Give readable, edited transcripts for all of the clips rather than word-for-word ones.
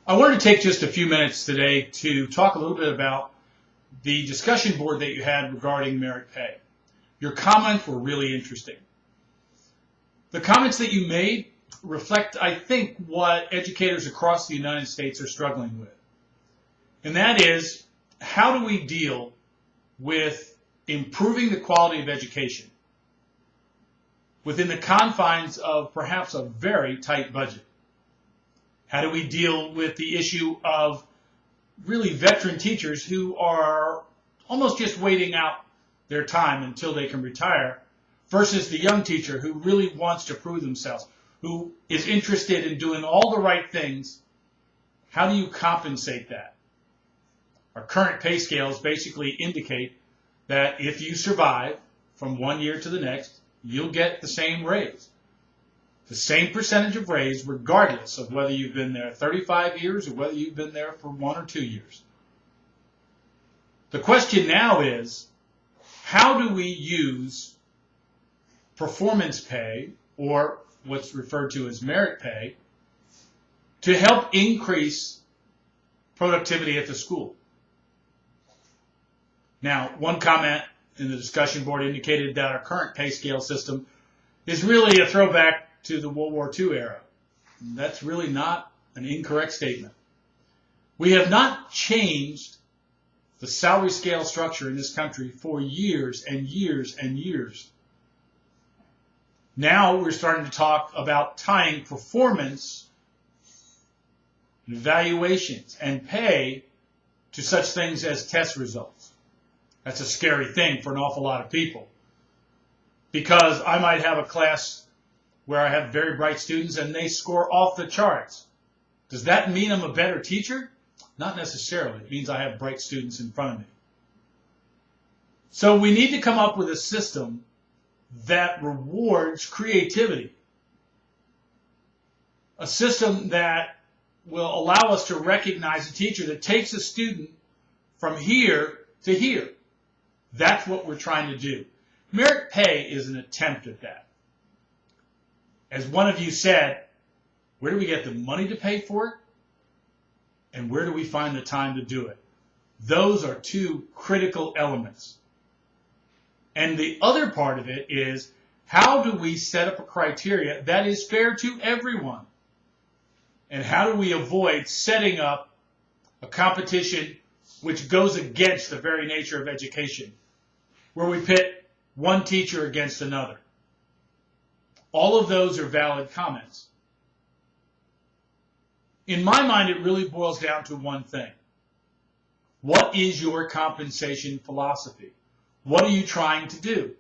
I wanted to take just a few minutes today to talk a little bit about the discussion board that you had regarding merit pay. Your comments were really interesting. The comments that you made reflect, I think, what educators across the United States are struggling with. And that is, how do we deal with improving the quality of education within the confines of perhaps a very tight budget? How do we deal with the issue of really veteran teachers who are almost just waiting out their time until they can retire versus the young teacher who really wants to prove themselves, who is interested in doing all the right things? How do you compensate that? Our current pay scales basically indicate that if you survive from one year to the next, you'll get the same raise. The same percentage of raise regardless of whether you've been there 35 years or whether you've been there for 1 or 2 years. The question now is, how do we use performance pay, or what's referred to as merit pay, to help increase productivity at the school? Now, one comment in the discussion board indicated that our current pay scale system is really a throwback to the World War II era. And that's really not an incorrect statement. We have not changed the salary scale structure in this country for years and years and years. Now we're starting to talk about tying performance, evaluations, and pay to such things as test results. That's a scary thing for an awful lot of people, because I might have a class where I have very bright students and they score off the charts. Does that mean I'm a better teacher? Not necessarily. It means I have bright students in front of me. So we need to come up with a system that rewards creativity. A system that will allow us to recognize a teacher that takes a student from here to here. That's what we're trying to do. Merit pay is an attempt at that. As one of you said, where do we get the money to pay for it? And where do we find the time to do it? Those are two critical elements. And the other part of it is, how do we set up a criteria that is fair to everyone? And how do we avoid setting up a competition which goes against the very nature of education, where we pit one teacher against another? All of those are valid comments. In my mind, it really boils down to one thing. What is your compensation philosophy? What are you trying to do?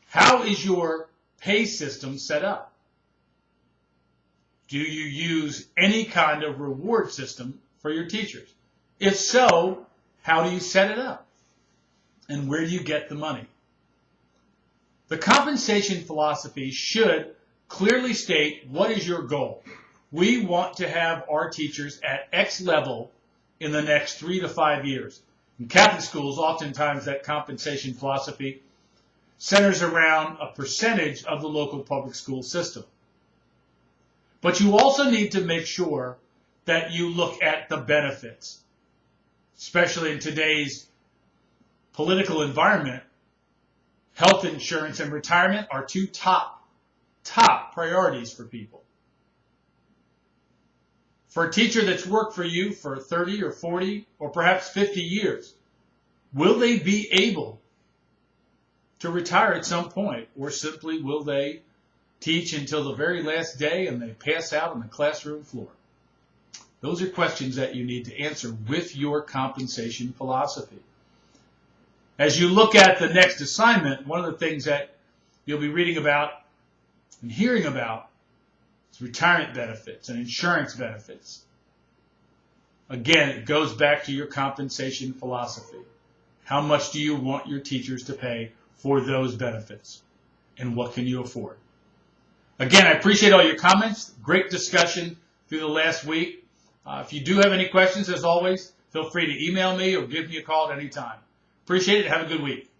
How is your pay system set up? Do you use any kind of reward system for your teachers? If so, how do you set it up? And where do you get the money? The compensation philosophy should clearly state, what is your goal? We want to have our teachers at X level in the next 3 to 5 years. In Catholic schools, oftentimes that compensation philosophy centers around a percentage of the local public school system. But you also need to make sure that you look at the benefits, especially in today's political environment. Health insurance and retirement are two top priorities for people. For a teacher that's worked for you for 30 or 40 or perhaps 50 years, will they be able to retire at some point, or simply will they teach until the very last day and they pass out on the classroom floor? Those are questions that you need to answer with your compensation philosophy. As you look at the next assignment, one of the things that you'll be reading about and hearing about is retirement benefits and insurance benefits. Again, it goes back to your compensation philosophy. How much do you want your teachers to pay for those benefits? And what can you afford? Again, I appreciate all your comments. Great discussion through the last week. If you do have any questions, as always, feel free to email me or give me a call at any time. Appreciate it. Have a good week.